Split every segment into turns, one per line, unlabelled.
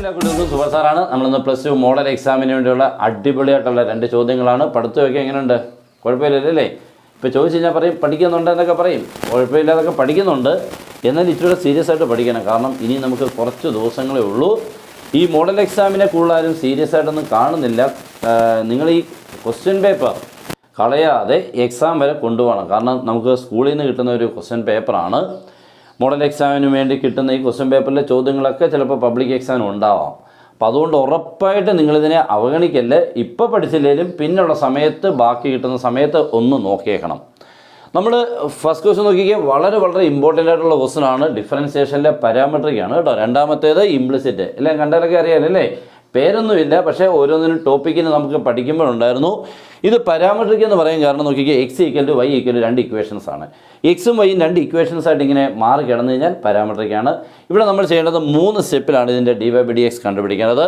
എല്ലാ കുട്ടികൾക്കും സൂപ്പർ സാറാണ്. നമ്മളിന്ന് +2 മോഡൽ എക്സാമിന് വേണ്ടിയുള്ള അടിപൊളിയായിട്ടുള്ള 2 ചോദ്യങ്ങളാണ്. പഠിത്തമൊക്കെ എങ്ങനെയുണ്ട്? കുഴപ്പമില്ലല്ലേ? ഇപ്പോൾ ചോദിച്ചു കഴിഞ്ഞാൽ പറയും പഠിക്കുന്നുണ്ട് എന്നൊക്കെ പറയും. കുഴപ്പമില്ലാതൊക്കെ പഠിക്കുന്നുണ്ട്. എന്നാൽ ഇച്ചിരി സീരിയസ് ആയിട്ട് പഠിക്കണം. കാരണം ഇനി നമുക്ക് കുറച്ച് ദിവസങ്ങളേ ഉള്ളൂ. ഈ മോഡൽ എക്സാമിനെ കൂടുതലാരും സീരിയസ് ആയിട്ടൊന്നും കാണുന്നില്ല. നിങ്ങൾ ഈ ക്വസ്റ്റ്യൻ പേപ്പർ കളയാതെ എക്സാം വരെ കൊണ്ടുപോകണം. കാരണം നമുക്ക് സ്കൂളിൽ നിന്ന് കിട്ടുന്ന ഒരു ക്വസ്റ്റ്യൻ പേപ്പറാണ്. മോഡൽ എക്സാമിന് വേണ്ടി കിട്ടുന്ന ഈ ക്വസ്റ്റ്യൻ പേപ്പറിലെ ചോദ്യങ്ങളൊക്കെ ചിലപ്പോൾ പബ്ലിക് എക്സാമിന് ഉണ്ടാവാം. അപ്പോൾ അതുകൊണ്ട് ഉറപ്പായിട്ട് നിങ്ങളിതിനെ അവഗണിക്കല്ലേ. ഇപ്പോൾ പഠിച്ചില്ലെങ്കിലും പിന്നുള്ള സമയത്ത് ബാക്കി കിട്ടുന്ന സമയത്ത് ഒന്ന് നോക്കിയേക്കണം. നമ്മൾ ഫസ്റ്റ് ക്വസ്റ്റ്യൻ നോക്കിയാൽ വളരെ ഇമ്പോർട്ടൻ്റ് ആയിട്ടുള്ള ക്വസ്റ്റ്യനാണ്. ഡിഫറൻസിയേഷനിലെ പാരാമെട്രിക്കാണ് കേട്ടോ. രണ്ടാമത്തേത് ഇംപ്ലിസിറ്റ്. എല്ലാം കണ്ടാലൊക്കെ അറിയാമല്ലേ? പേരൊന്നുമില്ല, പക്ഷേ ഓരോന്നിനും ടോപ്പിക്കിന് നമുക്ക് പഠിക്കുമ്പോഴുണ്ടായിരുന്നു. ഇത് പാരാമെട്രിക് എന്ന് പറയാൻ കാരണം നോക്കിക്കുക, x = y = 2 ഇക്വേഷൻസ് ആണ്. എക്സും വൈയും 2 ഇക്വേഷൻസ് ആയിട്ട് ഇങ്ങനെ മാറി കിടന്നു കഴിഞ്ഞാൽ പാരാമെട്രിക്കാണ്. ഇവിടെ നമ്മൾ ചെയ്യേണ്ടത് 3 സ്റ്റെപ്പിലാണ് ഇതിൻ്റെ dy/dx കണ്ടുപിടിക്കേണ്ടത്.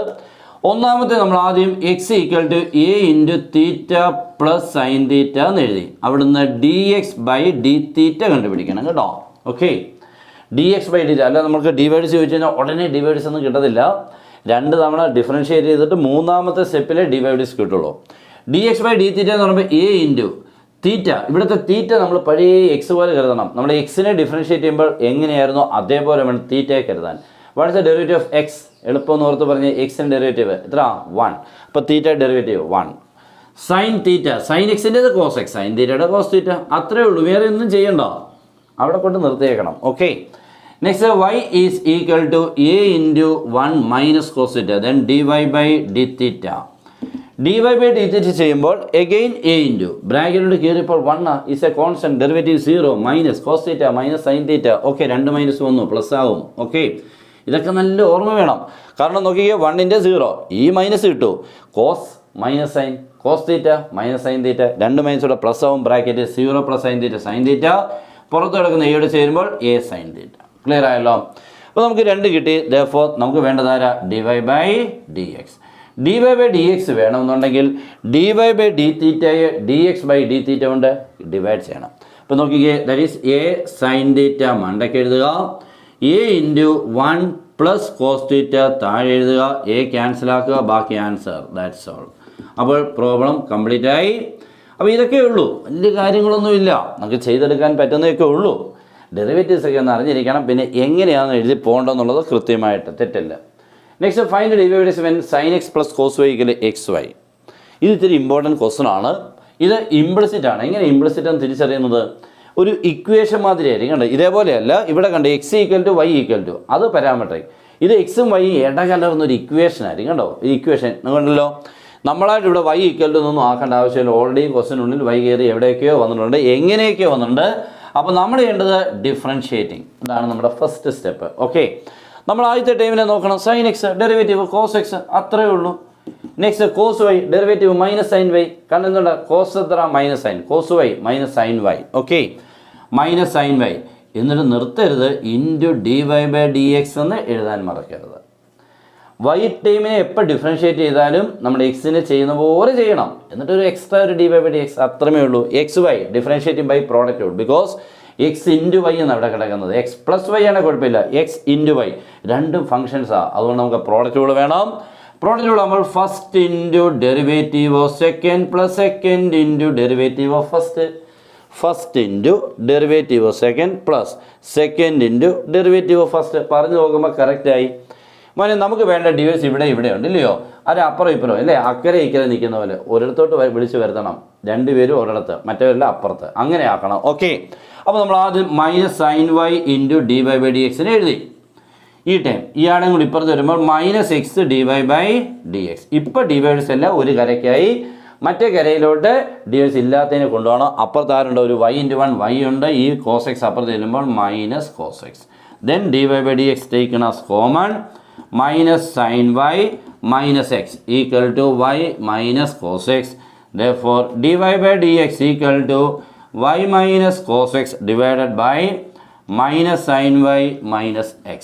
ഒന്നാമത്തെ നമ്മൾ ആദ്യം x = a × θ + sin θ എന്ന് എഴുതി. അവിടുന്ന് dx/dθ കണ്ടുപിടിക്കണം കേട്ടോ. ഓക്കെ, dx/dθ അല്ല, നമുക്ക് ഡിവൈഡ്സ് ചോദിച്ചു കഴിഞ്ഞാൽ ഉടനെ ഡിവൈഡ്സ് ഒന്നും കിട്ടത്തില്ല. 2 തവണ ഡിഫറൻഷ്യേറ്റ് ചെയ്തിട്ട് മൂന്നാമത്തെ സ്റ്റെപ്പിലെ ഡിവൈഡ്സ് കിട്ടുള്ളൂ. dx/dθ എന്ന് പറയുമ്പോൾ a × θ. ഇവിടുത്തെ തീറ്റ നമ്മൾ പഴയ എക്സ് പോലെ കരുതണം. നമ്മൾ എക്സിനെ ഡിഫറൻഷ്യേറ്റ് ചെയ്യുമ്പോൾ എങ്ങനെയായിരുന്നു അതേപോലെ വേണം തീറ്റയെ കരുതാൻ. What's the derivative of x? എളുപ്പമെന്ന് ഓർത്ത് പറഞ്ഞ് എക്സിൻ്റെ ഡെറിവേറ്റീവ് എത്ര? 1. അപ്പോൾ theta derivative 1. Sine theta, sine എക്സിൻ്റേത് കോസ് എക്സ്, സൈൻ തീറ്റയുടെ കോസ് തീറ്റ. അത്രേ ഉള്ളൂ, വേറെ ഒന്നും ചെയ്യണ്ട. അവിടെ കൊണ്ട് നിർത്തിയേക്കണം. Okay, next y = a × 1 - cos θ, then dy/dθ. dy/dθ ചെയ്യുമ്പോൾ again a × ബ്രാക്കറ്റിലോട്ട് കയറിയപ്പോൾ 1 is a constant, derivative 0 - cos θ - sin θ. Okay, 2 minus വന്നു, പ്ലസ് ആവും. ഓക്കെ, ഇതൊക്കെ നല്ല ഓർമ്മ വേണം. കാരണം നോക്കിക്കുക, 1ൻ്റെ 0 ഈ മൈനസ് കിട്ടൂ, കോസ് - സൈൻ, കോസ് θ - sin θ, 2 മൈനസോടെ പ്ലസ് ആവും, ബ്രാക്കറ്റ് 0 + sin θ sin θ, പുറത്ത് കിടക്കുന്ന എയോട് ചേരുമ്പോൾ a sin θ. ക്ലിയർ ആയല്ലോ? അപ്പോൾ നമുക്ക് 2 കിട്ടി. therefore നമുക്ക് വേണ്ടതാര dy/dx. dy/dx വേണമെന്നുണ്ടെങ്കിൽ dy/dθയെ dx/dθ കൊണ്ട് ഡിവൈഡ് ചെയ്യണം. അപ്പോൾ നോക്കിക്കേ, ദാറ്റ് ഈസ് a sin θ മണ്ടയ്ക്ക് എഴുതുക, a × 1 + cos θ താഴെ എഴുതുക, a ക്യാൻസൽ ആക്കുക, ബാക്കി ആൻസർ. That's all. അപ്പോൾ പ്രോബ്ലം കംപ്ലീറ്റ് ആയി. അപ്പോൾ ഇതൊക്കെ ഉള്ളൂ, വലിയ കാര്യങ്ങളൊന്നുമില്ല, നമുക്ക് ചെയ്തെടുക്കാൻ പറ്റുന്നതൊക്കെ ഉള്ളൂ. ഡെറിവേറ്റീവ്സ് ഒക്കെ ഒന്ന് അറിഞ്ഞിരിക്കണം. പിന്നെ എങ്ങനെയാണെന്ന് എഴുതി പോകേണ്ടതെന്നുള്ളത് കൃത്യമായിട്ട്, തെറ്റില്ല. Next, find derivatives when sin x + cos y = xy. ഇത് ഇത്തിരി ഇമ്പോർട്ടൻറ്റ് ക്വസ്റ്റൻ ആണ്. ഇത് ഇംപ്ലിസിറ്റ് ആണ്. എങ്ങനെ ഇംപ്ലിസിറ്റ് എന്ന് തിരിച്ചറിയുന്നത്? ഒരു ഇക്വേഷൻ മാതിരി ആയിരിക്കും കണ്ടോ. ഇതേപോലെയല്ല, ഇവിടെ കണ്ട് x = y = അത് പാരാമെട്രിക്. ഇത് എക്സും വൈയും ഇടകലർന്നൊരു ഇക്വേഷൻ ആയിരിക്കും കണ്ടോ. ഈ ഇക്വേഷൻ കണ്ടല്ലോ. നമ്മളായിട്ട് ഇവിടെ y = ഒന്നും ആക്കേണ്ട ആവശ്യമില്ല. ഓൾറെഡി ക്വസ്റ്റിനുള്ളിൽ y കയറി എവിടെയൊക്കെയോ വന്നിട്ടുണ്ട്, എങ്ങനെയൊക്കെയോ വന്നിട്ടുണ്ട്. അപ്പോൾ നമ്മൾ ചെയ്യേണ്ടത് ഡിഫറൻഷ്യേറ്റിംഗ്. ഇതാണ് നമ്മുടെ ഫസ്റ്റ് സ്റ്റെപ്പ്. ഓക്കെ, നമ്മൾ ആദ്യത്തെ ടൈമിനെ നോക്കണം. sin x derivative cos x, അത്രയേ ഉള്ളൂ. Next cos y derivative -sin y. കാരണം എന്തുകൊണ്ട്? കോസ് എത്ര? -sin, cos y - sin y. Okay, -sin y. എന്നിട്ട് നിർത്തരുത്, dy/dx എന്ന് എഴുതാൻ മറക്കരുത്. y ടൈമിനെ എപ്പോൾ ഡിഫറൻഷ്യേറ്റ് ചെയ്താലും നമ്മൾ എക്സിനെ ചെയ്യുന്ന പോലെ ചെയ്യണം. എന്നിട്ട് ഒരു എക്സ്ട്രാ ഒരു dy/dx, അത്രമേ ഉള്ളൂ. xy ഡിഫറൻഷ്യേറ്റിംഗ് ബൈ പ്രോഡക്റ്റ് ഉള്ളൂ. ബിക്കോസ് x × y എന്ന് അവിടെ കിടക്കുന്നത്. x + y ആണെങ്കിൽ കുഴപ്പമില്ല, x × y രണ്ടും ഫങ്ഷൻസാണ്. അതുകൊണ്ട് നമുക്ക് പ്രോഡക്റ്റ് റൂൾ വേണം. പ്രോഡക്റ്റ് റൂൾ നമ്മൾ first × derivative of second + second × derivative of first, first × derivative of second + second × derivative of first. പറഞ്ഞു നോക്കുമ്പോൾ കറക്റ്റായി. മോനെ, നമുക്ക് വേണ്ട ഡിവൈസ് ഇവിടെ ഉണ്ട് ഇല്ലയോ? അത് അപ്പുറം ഇപ്പുറം അല്ലേ, അക്കരെ ഇക്കരെ നിൽക്കുന്ന പോലെ ഒരിടത്തോട്ട് വിളിച്ച് വരുത്തണം. 2 പേരും ഒരിടത്ത്, മറ്റവരെല്ലാം അപ്പുറത്ത്, അങ്ങനെ ആക്കണം. ഓക്കെ, അപ്പോൾ നമ്മൾ ആദ്യം -sin y × dy/dx എഴുതി. ഈ ടൈം ഇയാളും കൂടി ഇപ്പുറത്ത് വരുമ്പോൾ -x dy/dx. ഇപ്പോൾ ഡിവൈഡ്സ് എല്ലാം ഒരു കരയ്ക്കായി. മറ്റേ കരയിലോട്ട് ഡിവൈഡ്സ് ഇല്ലാത്തതിനെ കൊണ്ടുപോകണം. അപ്പുറത്ത് ആരുണ്ട്? ഒരു y × 1 y ഉണ്ട്. ഈ cos x അപ്പുറത്ത് ചെല്ലുമ്പോൾ -cos x. then dy/dx taken as common, -sin y - x = y - cos x. therefore dy/dx = y - cos x divided by -sin y - x.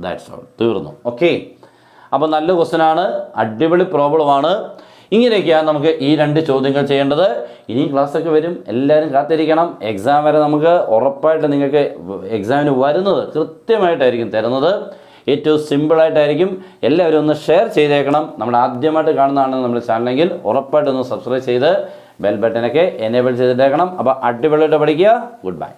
that's all. തീർന്നു. ഓക്കെ, അപ്പോൾ നല്ല ക്വസ്റ്റൻ ആണ്, അടിപൊളി പ്രോബ്ലമാണ്. ഇങ്ങനെയൊക്കെയാണ് നമുക്ക് ഈ 2 ചോദ്യങ്ങൾ ചെയ്യേണ്ടത്. ഇനിയും ക്ലാസ്സൊക്കെ വരും, എല്ലാവരും കാത്തിരിക്കണം. എക്സാം വരെ നമുക്ക് ഉറപ്പായിട്ട് നിങ്ങൾക്ക് എക്സാമിന് വരുന്നത് കൃത്യമായിട്ടായിരിക്കും തരുന്നത്. ഏറ്റവും സിമ്പിളായിട്ടായിരിക്കും. എല്ലാവരും ഒന്ന് ഷെയർ ചെയ്തേക്കണം. നമ്മൾ ആദ്യമായിട്ട് കാണുന്നതാണ് നമ്മുടെ ചാനലെങ്കിൽ ഉറപ്പായിട്ടൊന്ന് സബ്സ്ക്രൈബ് ചെയ്ത് ബെൽ ബട്ടനൊക്കെ എനേബിൾ ചെയ്തിട്ടേക്കണം. അപ്പോൾ അടിപൊളിയായിട്ട് പഠിക്കുക. Good bye.